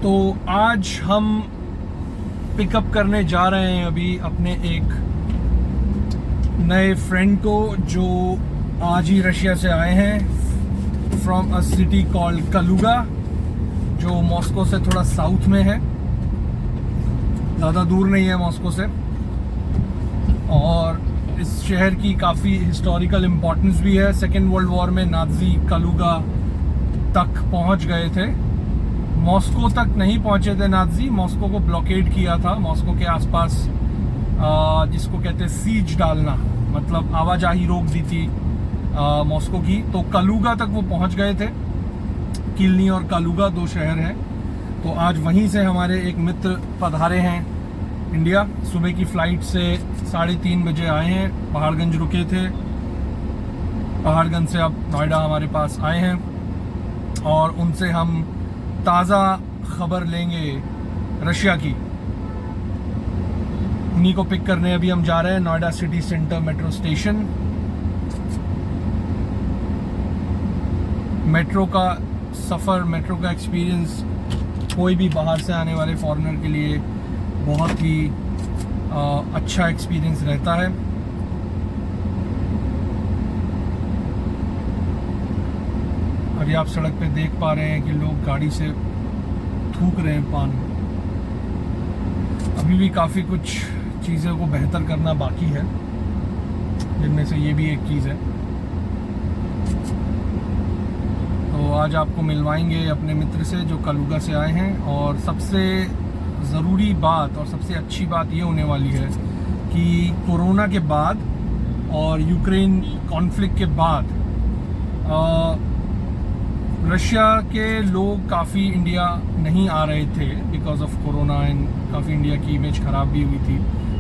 तो आज हम पिकअप करने जा रहे हैं अभी अपने एक नए फ्रेंड को जो आज ही रशिया से आए हैं फ्रॉम अ सिटी कॉल्ड कलुगा, जो मॉस्को से थोड़ा साउथ में है, ज़्यादा दूर नहीं है मॉस्को से। और इस शहर की काफ़ी हिस्टोरिकल इम्पोर्टेंस भी है। सेकेंड वर्ल्ड वॉर में नाजी कलुगा तक पहुंच गए थे। मॉस्को तक नहीं पहुंचे थे नाजी, मॉस्को को ब्लॉकेड किया था। मॉस्को के आसपास जिसको कहते हैं सीज डालना, मतलब आवाजाही रोक दी थी मॉस्को की। तो कलुगा तक वो पहुंच गए थे। किलनी और कलुगा दो शहर हैं। तो आज वहीं से हमारे एक मित्र पधारे हैं इंडिया। सुबह की फ्लाइट से 3:30 बजे आए हैं, पहाड़गंज रुके थे। पहाड़गंज से अब नोएडा हमारे पास आए हैं और उनसे हम ताज़ा खबर लेंगे रशिया की। उन्हीं को पिक करने अभी हम जा रहे हैं Noida city centre metro station. Metro का सफ़र, मेट्रो का एक्सपीरियंस कोई भी बाहर से आने वाले फॉरेनर के लिए बहुत ही अच्छा एक्सपीरियंस रहता है। और ये आप सड़क पे देख पा रहे हैं कि लोग गाड़ी से थूक रहे हैं पान। अभी भी काफ़ी कुछ चीज़ों को बेहतर करना बाकी है, जिनमें से ये भी एक चीज़ है। तो आज आपको मिलवाएंगे अपने मित्र से जो कलुगा से आए हैं। और सबसे ज़रूरी बात और सबसे अच्छी बात ये होने वाली है कि कोरोना के बाद और यूक्रेन कॉन्फ्लिक्ट के बाद रशिया के लोग काफ़ी इंडिया नहीं आ रहे थे बिकॉज ऑफ कोरोना एंड काफ़ी इंडिया की इमेज ख़राब भी हुई थी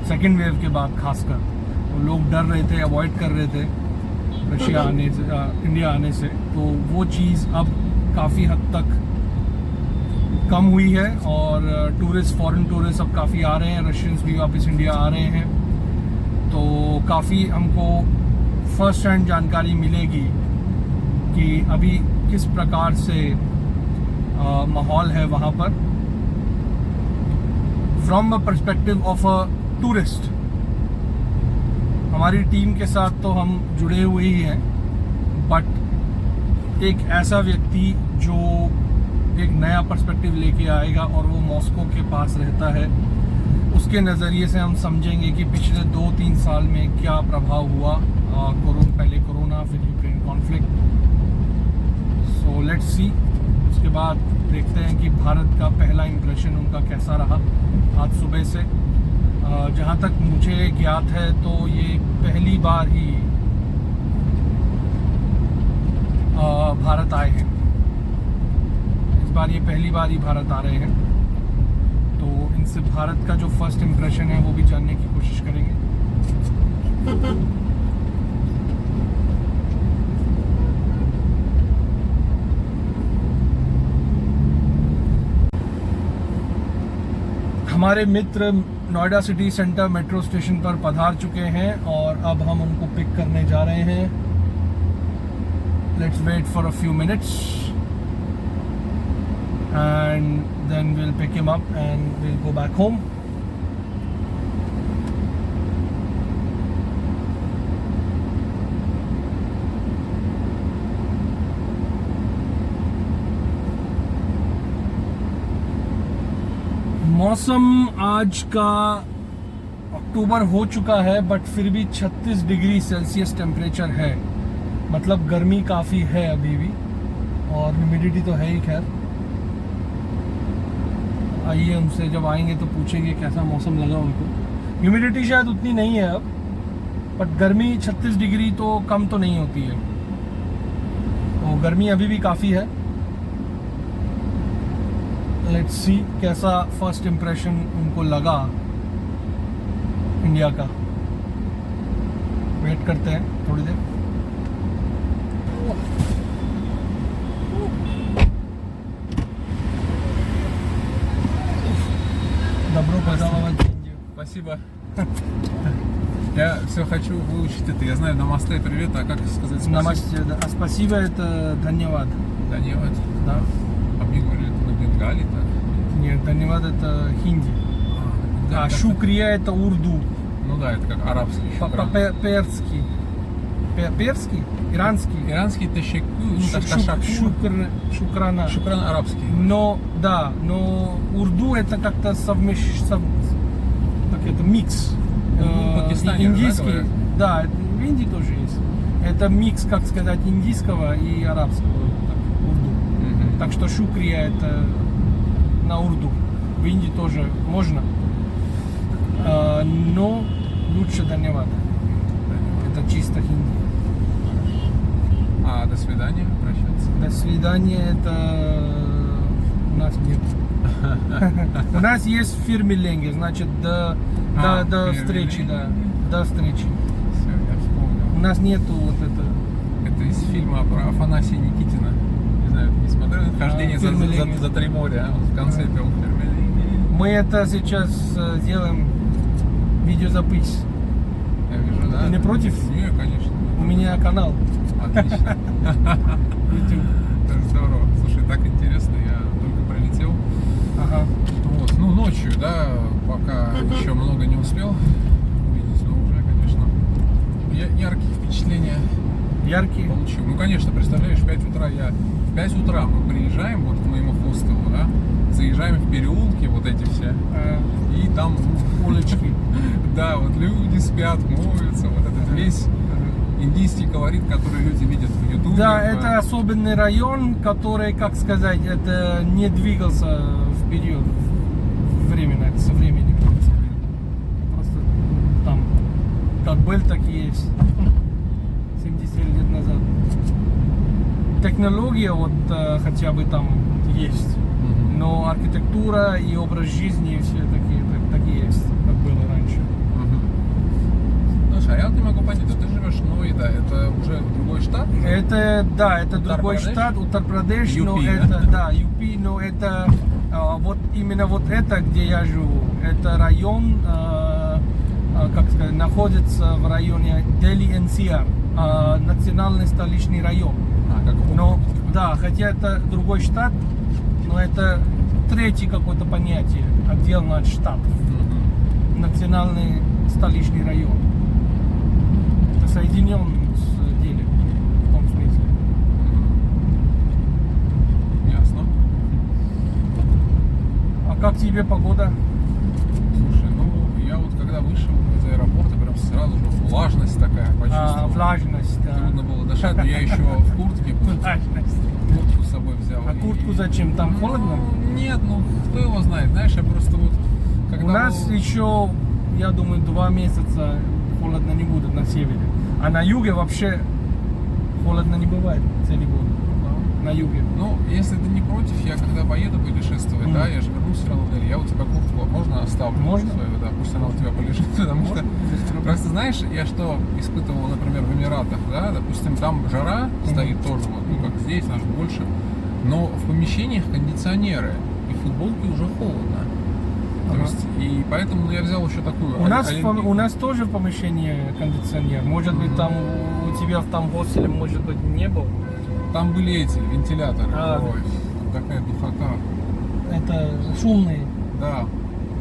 सेकेंड वेव के बाद। खासकर तो लोग डर रहे थे, अवॉइड कर रहे थे रशिया आने से, इंडिया आने से। तो वो चीज़ अब काफ़ी हद तक कम हुई है और टूरिस्ट, फॉरेन टूरिस्ट अब काफ़ी आ रहे हैं। रशियंस भी वापस इंडिया आ रहे हैं। तो काफ़ी हमको फर्स्ट हैंड जानकारी मिलेगी कि अभी किस प्रकार से माहौल है वहाँ पर from a perspective of a tourist. हमारी टीम के साथ तो हम जुड़े हुए ही हैं, बट एक ऐसा व्यक्ति जो एक नया पर्सपेक्टिव लेके आएगा और वो मॉस्को के पास रहता है, उसके नज़रिए से हम समझेंगे कि पिछले 2-3 साल में क्या प्रभाव हुआ। पहले कोरोना, फिर Ukraine conflict. So let's see. उसके बाद देखते हैं कि भारत का पहला इम्प्रेशन उनका कैसा रहा आज सुबह से। जहाँ तक मुझे ज्ञात है तो ये पहली बार ही भारत आए हैं। इस बार ये पहली बार ही भारत आ रहे हैं। तो इनसे भारत का जो फर्स्ट इम्प्रेशन है वो भी जानने की कोशिश करेंगे। हमारे मित्र Noida city centre metro station पर पधार चुके हैं और अब हम उनको पिक करने जा रहे हैं। Let's wait for a few minutes and then we'll pick him up and we'll go back home. मौसम आज का अक्टूबर हो चुका है बट फिर भी 36 डिग्री सेल्सियस टेम्परेचर है। मतलब गर्मी काफ़ी है अभी भी और ह्यूमिडिटी तो है ही। खैर आइए उनसे जब आएंगे तो पूछेंगे कैसा मौसम लगा उनको। ह्यूमिडिटी शायद उतनी नहीं है अब, बट गर्मी 36 डिग्री तो कम तो नहीं होती है। तो गर्मी अभी भी काफ़ी है। लेट्स सी कैसा फर्स्ट इम्प्रेशन उनको लगा इंडिया का। वेट करते हैं थोड़ी देर। Добро пожаловать в Индию. Спасибо. Я все хочу выучить это. Я знаю намасте, привет, а как сказать спасибо? Намасте, да. А спасибо это धन्यवाद. Даневат. Да. А мне говорили, это на бенгали, так? Нет, Данивад это хинди. А шукрия это урду. Ну да, это как арабский шукран. Перский. Перский? Иранский? Иранский это Шукрана. Шукран арабский. Но, да, но урду это как-то как это, микс. Пакистане, Индийский. Да, в Индии тоже есть. Это микс, как сказать, индийского и арабского. Так, урду. Так что шукрия это на урду. В Индии тоже можно. Но лучше Данивад. Это чисто хинди. А до свидания, прощаться. До свидания, это у нас нет. У нас есть в фирме ленги, значит до встречи, да. До встречи. Все, я вспомнил. У нас нету вот это. Это из фильма про Афанасия Никитина. Не знаю, ты не смотрел? Хождение за три моря. В конце пел фирме. Мы это сейчас делаем видеозапись. Я вижу, да? Ты не против? Не, конечно. У меня канал. Отлично. YouTube. Это здорово. Слушай, так интересно, я только прилетел. Ага. Вот, ну ночью, да, пока еще много не успел увидеть, но уже, конечно, яркие впечатления Яркие. получил. Ну, конечно, представляешь, в 5 утра в 5 утра мы приезжаем вот к моему хостелу, да, заезжаем в переулки вот эти все, и там Улочки. да, вот люди спят, моются, вот этот весь индийский колорит, который люди видят в Ютубе. Да, это особенный район, который, как сказать, это не двигался вперед временно, со временем. Просто там как был, так и есть. 70 лет назад. Технология вот хотя бы там есть, но архитектура и образ жизни все такие есть, как было раньше. Слушай, а я вот не могу понять, ты живешь, ну и да, это уже другой штат? Это, да, это другой штат, Уттар-Прадеш, но это, да, UP, но это, вот именно вот это, где я живу, это район, как сказать, находится в районе Дели-NCR, национальный столичный район. Но, да, хотя это другой штат, но это третье какое-то понятие, отдельно от штатов. Национальный столичный район. Это соединен с Дели, в том смысле. Ясно. А как тебе погода? Слушай, ну я вот когда вышел из аэропорта, прям сразу же влажность такая почувствовал. Влажность, да. Трудно было дышать, но я еще в куртке был. Влажность. Куртку с собой взял. А куртку зачем? Там холодно? Нет, ну кто его знает, знаешь, я просто вот... Когда У нас еще, я думаю, 2 месяца холодно не будет на севере. А на юге вообще холодно не бывает целый год. На юге. Ну, если ты не против, я когда поеду путешествовать, да, я же вернусь все равно в Дели, я у тебя куртку можно оставлю? Можно. Свою, да, пусть она у тебя полежит, потому что просто знаешь, я что испытывал, например, в Эмиратах, да, допустим, там жара стоит тоже, вот, ну как здесь, даже больше, но в помещениях кондиционеры, и в футболке уже холодно. То есть, и поэтому я взял еще такую. У нас тоже в помещении кондиционер. Может быть, там у тебя там в хостеле, может быть, не был. Там были эти вентиляторы. Ой, такая духота. Это шумные. Да.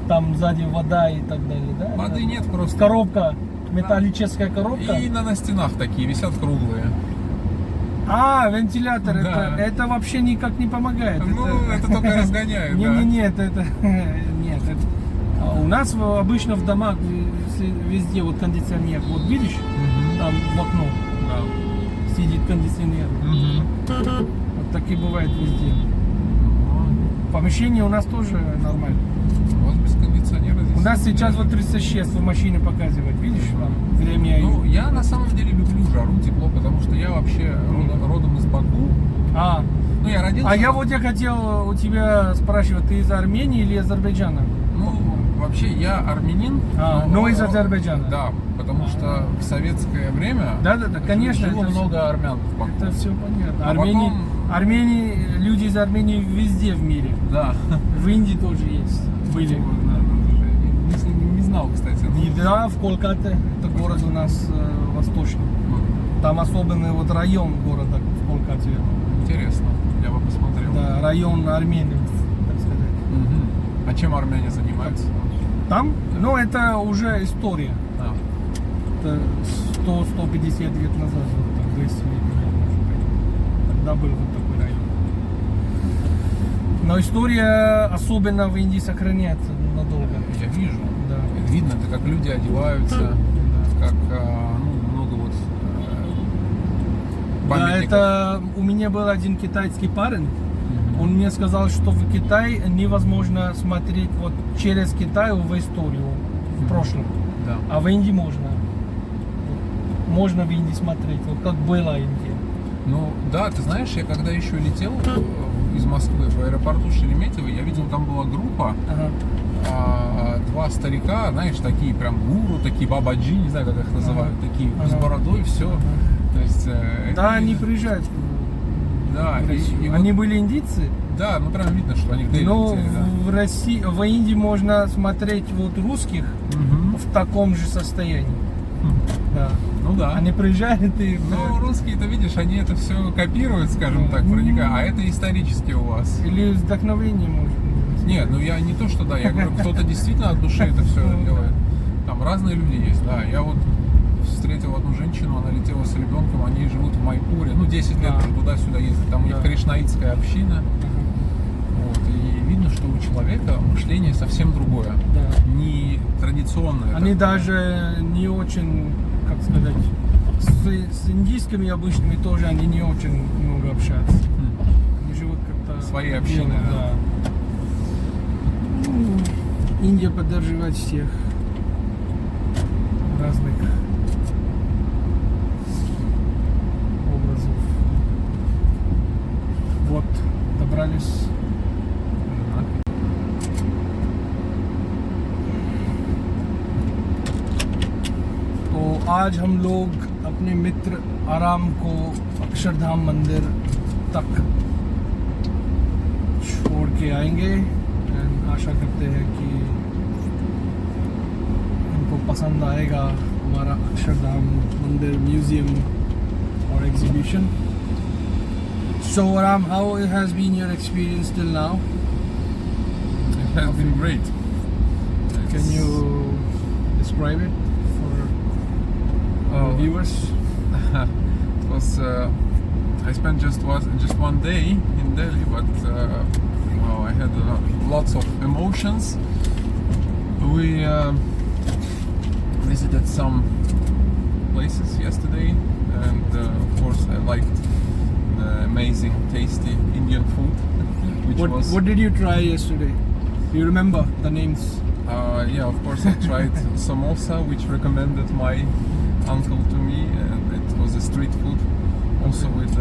Там сзади вода и так далее, да? Воды нет, просто. Коробка, металлическая коробка. И на стенах такие висят круглые. Вентилятор, Да. это вообще никак не помогает. Ну, это только разгоняет, да. Нет, нет. У нас обычно в домах везде вот кондиционер. Вот видишь, там в окно сидит кондиционер. Вот так и бывает везде. Помещение у нас тоже нормально. У вас без кондиционера здесь? У нас сейчас вот 36 в машине показывает, видишь, там время. Ну, я на самом деле люблю жару, тепло, потому что я вообще родом из Баку. Ну, я родился. Я хотел у тебя спрашивать, ты из Армении или Азербайджана? Ну, вообще я армянин. Но из Азербайджана. Да, потому что в советское время Да, конечно, жило много армян в Баку. Это все понятно. Потом... Люди из Армении везде в мире. Да. В Индии тоже есть. Были. Не знал, кстати. И да, в Колкате, это город у нас восточный. Там особенный вот район города в Колкате. Интересно, я бы посмотрел. Да, район армянин, так сказать. А чем армяне занимаются? Там, ну, это уже история. А, Это 100-150 лет назад, вот, там, 200 лет назад, может быть. Тогда был вот такой район. Но история, особенно в Индии, сохраняется надолго. я вижу. Да. Видно, это как люди одеваются, Да. как ну, много вот Да, памятников. это у меня был один китайский парень. Он мне сказал, что в Китай невозможно смотреть вот через Китай в историю, в прошлом. Да. А в Индии можно. Можно в Индии смотреть, вот как была Индия. Ну да, ты знаешь, я когда еще летел из Москвы в аэропорту Шереметьево, я видел, там была группа, Ага. два старика, знаешь, такие прям гуру, такие бабаджи, не знаю, как их называют, такие с Ага. бородой, все. То есть, Да, это они видно. приезжают Да, в Россию. и Они вот- были индийцы, да, ну прям видно, что они в Дели но летели, да. в России, в Индии можно смотреть вот русских Мгм. в таком же состоянии. Да. Ну да. Они приезжают и Ну, русские-то, видишь, они это все копируют, скажем так, проникают, а это исторически у вас. или вдохновение может быть. Нет, ну я не то, что да, я говорю, кто-то действительно от души это все делает. Там разные люди есть, да. Я вот встретил одну женщину, она летела с ребенком, они живут в Майпуре, ну 10 лет Да. уже туда-сюда ездят, там у них Да. кришнаитская община, вот, и видно, что у человека мышление совсем другое, Да. не традиционное. Они такое. даже не очень, как сказать, с индийскими обычными тоже они не очень много общаются. Они живут как-то Свои отдельно, общины, да. Ну, Индия поддерживает всех разных образов. Вот, добрались. तो आज हम लोग अपने मित्र आराम को अक्षरधाम मंदिर तक छोड़ के आएंगे एंड आशा करते हैं कि इनको पसंद आएगा हमारा अक्षरधाम मंदिर म्यूजियम और exhibition. So Aram, how has been your experience till now? It has been great. Can you describe it for our Oh. viewers? It was I spent just one day in Delhi, but wow, I had lots of emotions. We visited some places yesterday, and of course I liked the amazing, tasty Indian food, which was What did you try yesterday? Do you remember the names? yeah, of course I tried samosa, which recommended my uncle to me, and it was a street food, also with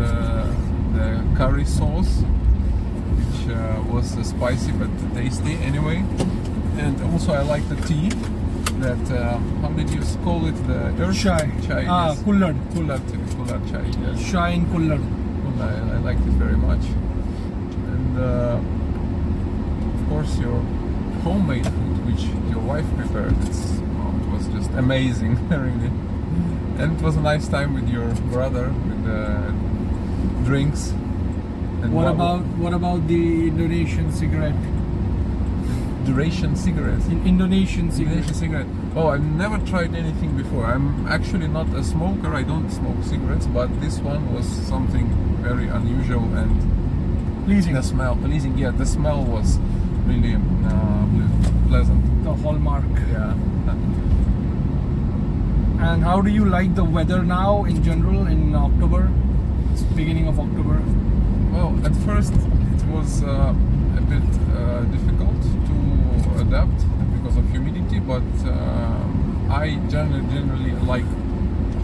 the curry sauce, which was spicy but tasty anyway. And also I like the tea. That how did you call it? The earth Chai. Chai. Ah, Yes. kullad. Kullad chai. Yes. Chai in kullad. I liked it very much. And of course your homemade food, which your wife prepared, it was just amazing, really. And it was a nice time with your brother, with the drinks. And What about the Indonesian cigarette? duration cigarettes? Indonesian cigarette. Indonesian cigarette. Oh, I've never tried anything before. I'm actually not a smoker. I don't smoke cigarettes, but this one was something very unusual and Pleasing. the smell pleasing. Yeah, the smell was really pleasant. The hallmark. Yeah. And how do you like the weather now in general in October? It's beginning of October. Well, at first it was a bit difficult to adapt because of humidity, but I generally like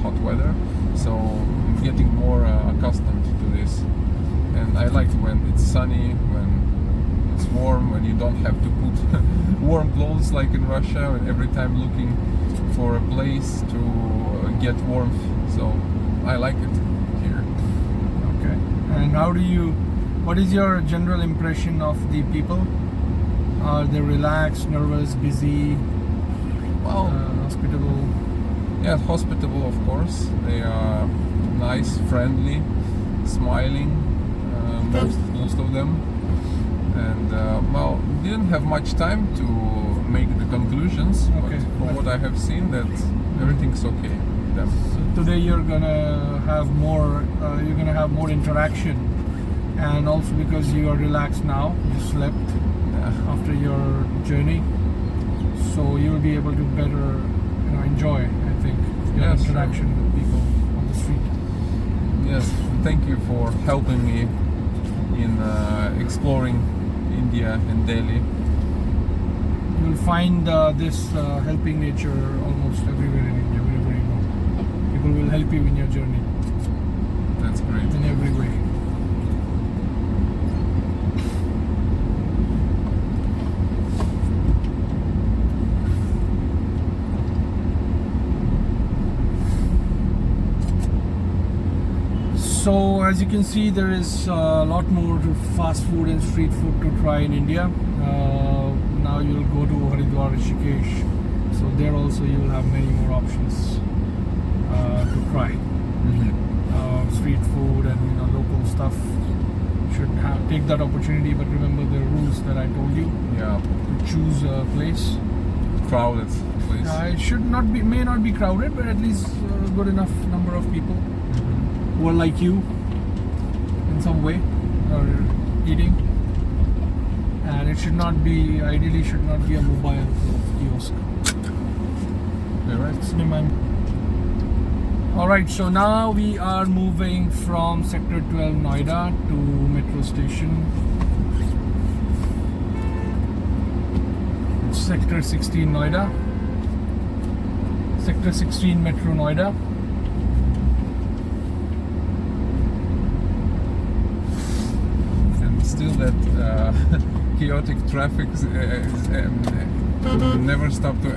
hot weather, so I'm getting more accustomed to this. And I like when it's sunny, when it's warm, when you don't have to put warm clothes like in Russia, and every time looking for a place to get warmth. So I like it here. Okay. And what is your general impression of the people? Are they relaxed, nervous, busy, Well, hospitable? yeah, hospitable, of course. They are nice, friendly, smiling, most of them. And well, didn't have much time to make the conclusions, Okay. but from what I have seen, that everything's okay with them. So today you're gonna have more interaction, and also because you are relaxed now, you slept Yeah. after your journey, so you'll be able to better enjoy, I think, your Yes, interaction with people on the street. Yes, thank you for helping me in exploring India and Delhi. You'll find this helping nature almost everywhere in India, wherever you go. People will help you in your journey That's great. in every way. So as you can see, there is a lot more fast food and street food to try in India. Now you'll go to Haridwar, Rishikesh. So there also you will have many more options to try. Street food and local stuff. Should take that opportunity, but remember the rules that I told you. Yeah, To choose a place. crowded place. It may not be crowded, but at least a good enough number of people who are like you in some way or eating. And it should not be, ideally should not be a mobile kiosk. Yeah, right. Alright, so now we are moving from Sector 12 Noida to metro station. Sector 16 Noida. Sector 16 Metro Noida. And still that chaotic traffic never stop to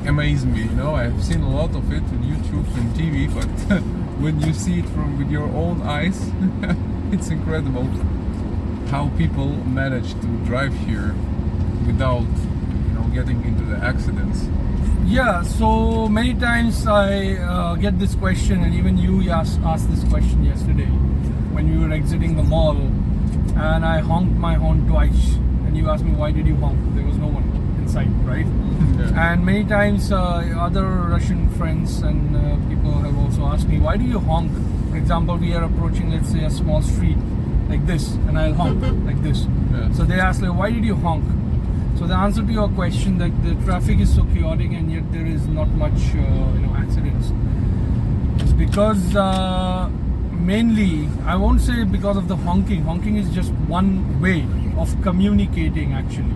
amaze me. I've seen a lot of it on YouTube and TV, but when you see it with your own eyes, it's incredible how people manage to drive here without getting into the accidents. Yeah, so many times I get this question, and even you asked this question yesterday when we were exiting the mall, and I honked my horn twice, and you asked me, why did you honk? There was no one in sight, right? Yeah. And many times other Russian friends and people have also asked me, why do you honk? For example, we are approaching, let's say, a small street like this, and I'll honk like this. Yeah. So they ask, why did you honk? So the answer to your question, that the traffic is so chaotic and yet there is not much accidents, is because mainly, I won't say because of the honking. Honking is just one way of communicating actually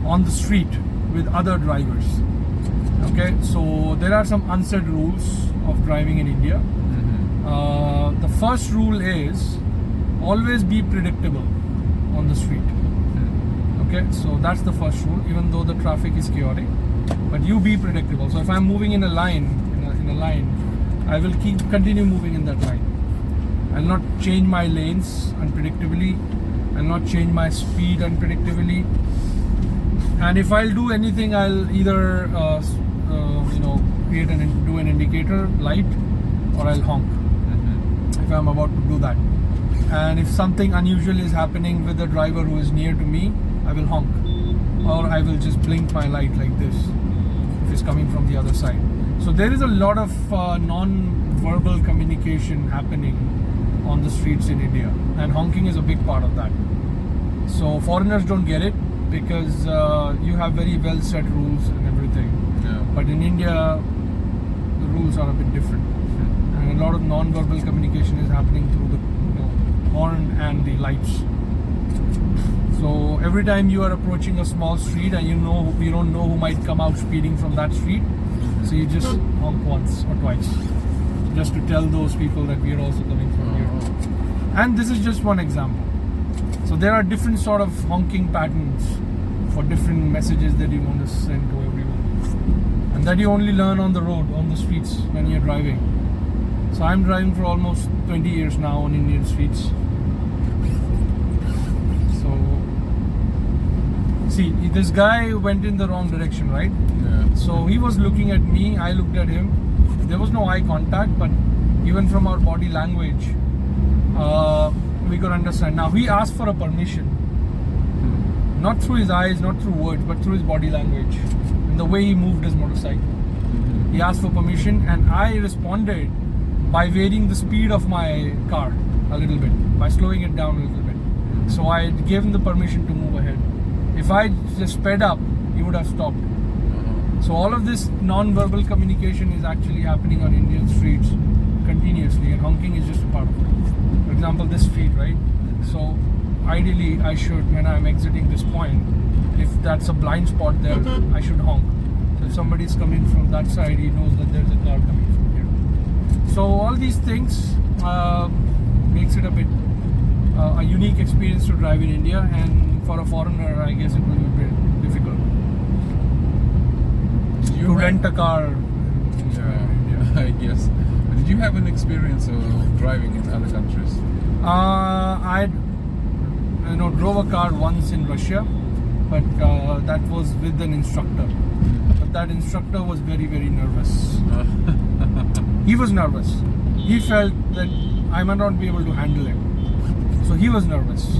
on the street with other drivers. Okay, so there are some unsaid rules of driving in India. The first rule is always be predictable on the street. Okay, so that's the first rule, even though the traffic is chaotic, but you be predictable. So if I'm moving in a line, I will continue moving in that line. I'll not change my lanes unpredictably. I'll not change my speed unpredictably. And if I'll do anything, I'll either do an indicator light, or I'll honk if I'm about to do that. And if something unusual is happening with the driver who is near to me, I will honk, or I will just blink my light like this if it's coming from the other side. So there is a lot of non-verbal communication happening on the streets in India, and honking is a big part of that. So foreigners don't get it because you have very well set rules and everything. Yeah. But in India, the rules are a bit different, and a lot of non-verbal communication is happening through the horn and the lights. So every time you are approaching a small street and you don't know who might come out speeding from that street, so you just honk once or twice, just to tell those people that we are also coming from here. And this is just one example. So there are different sort of honking patterns for different messages that you want to send to everyone, and that you only learn on the road, on the streets when you're driving. So I'm driving for almost 20 years now on Indian streets. See, this guy went in the wrong direction, right? Yeah. So he was looking at me, I looked at him. There was no eye contact, but even from our body language, we could understand. Now, he asked for a permission Not through his eyes, not through words, but through his body language and the way he moved his motorcycle. He asked for permission, and I responded by varying the speed of my car a little bit, by slowing it down a little bit. So I gave him the permission to move ahead. If I just sped up, he would have stopped. So all of this non-verbal communication is actually happening on Indian streets continuously, and honking is just a part of it. For example, this street, right? So ideally, I should, when I'm exiting this point, if that's a blind spot there, I should honk. So if somebody's coming from that side, he knows that there's a car coming from here. So all these things makes it a bit a unique experience to drive in India, and for a foreigner, I guess it will be a bit difficult to rent a car in India. I guess. Did you have an experience of driving in other countries? I drove a car once in Russia, but that was with an instructor. But that instructor was very, very nervous. He was nervous. He felt that I might not be able to handle it. So he was nervous.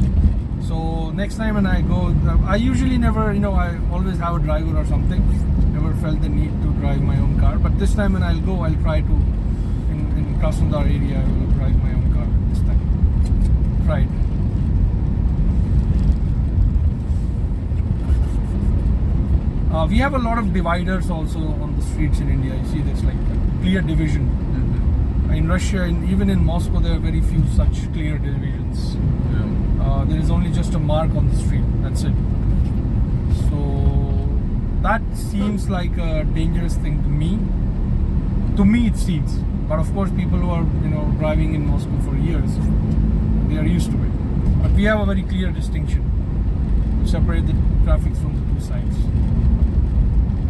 So next time when I go, I usually never, I always have a driver or something. Never felt the need to drive my own car. But this time when I'll go, I'll try to, in Krasnodar area, I will drive my own car this time. Try it. We have a lot of dividers also on the streets in India. You see there's like a clear division. In Russia, even in Moscow, there are very few such clear divisions. There is only just a mark on the street. That's it. So that seems like a dangerous thing to me. To me, it seems. But of course, people who are driving in Moscow for years, they are used to it. But we have a very clear distinction to separate the traffic from the two sides.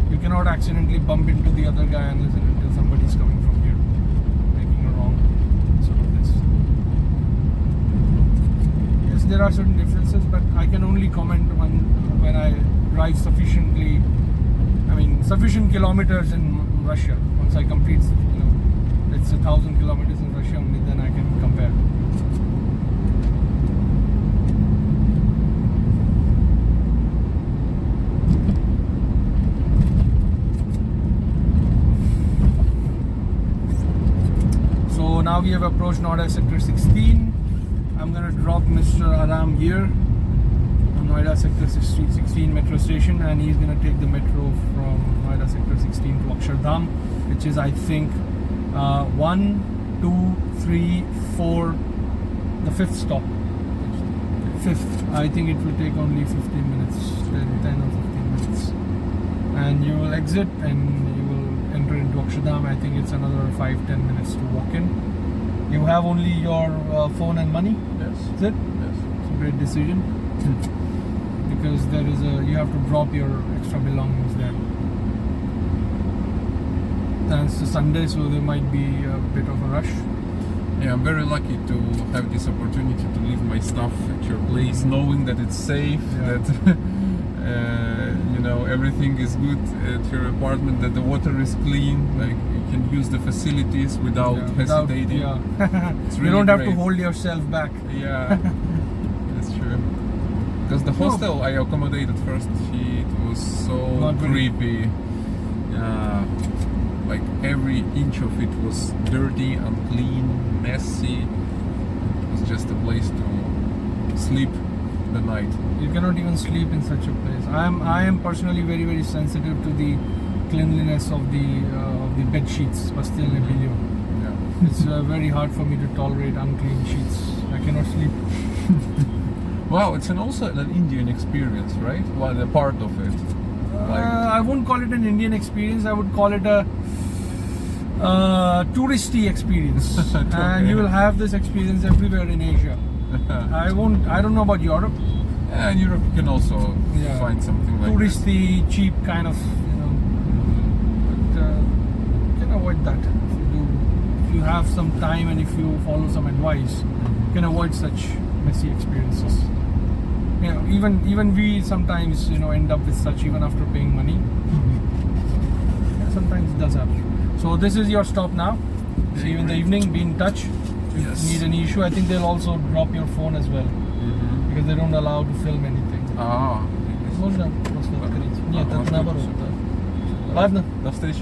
You cannot accidentally bump into the other guy unless and until somebody's coming from here, making a wrong sort of this. Yes, there are certain differences, but I can only comment when I drive sufficient kilometers in Russia. Once I complete, it's 1,000 kilometers in Russia, only then I can compare. So now we have approached Noida Sector 16. I'm gonna drop Mr. Aram here on Noida Sector 16 metro station, and he's gonna take the metro from Noida Sector 16 to Akshardham, which is, I think, 1, 2, 3, 4, the fifth stop. Fifth. I think it will take only 15 minutes, 10 or 15 minutes. And you will exit and you will enter into Akshardham. I think it's another 5-10 minutes to walk in. You have only your phone and money? Yes. Is it? Yes. It's a great decision. Because you have to drop your extra belongings there. And it's a Sunday, so there might be a bit of a rush. Yeah, I'm very lucky to have this opportunity to leave my stuff at your place, knowing that it's safe, that everything is good at your apartment, that the water is clean, like you can use the facilities without hesitating. It's really you don't have great. to hold yourself back. Yeah, that's true. Because the hostel I accommodated first, it was so Not creepy. Like every inch of it was dirty, unclean, messy. It was just a place to sleep the night. You cannot even sleep in such a place. I am personally very, very sensitive to the cleanliness of the bed sheets. Yeah. It's very hard for me to tolerate unclean sheets. I cannot sleep. Wow, it's also an Indian experience, right? Well, a part of it. I won't call it an Indian experience. I would call it a touristy experience. And you will have this experience everywhere in Asia. I don't know about Europe. Yeah, in Europe you can also find something like touristy, cheap kind of, but you can avoid that. If you have some time and if you follow some advice, you can avoid such messy experiences. Even we sometimes end up with such even after paying money. Sometimes it does happen. So this is your stop now. See you in the evening. Be in touch. If you need any issue, I think they'll also drop your phone as well, because they don't allow to film anything. просто Да. открыть. А, Нет, может, это наоборот, всё. да. Ладно. До встречи.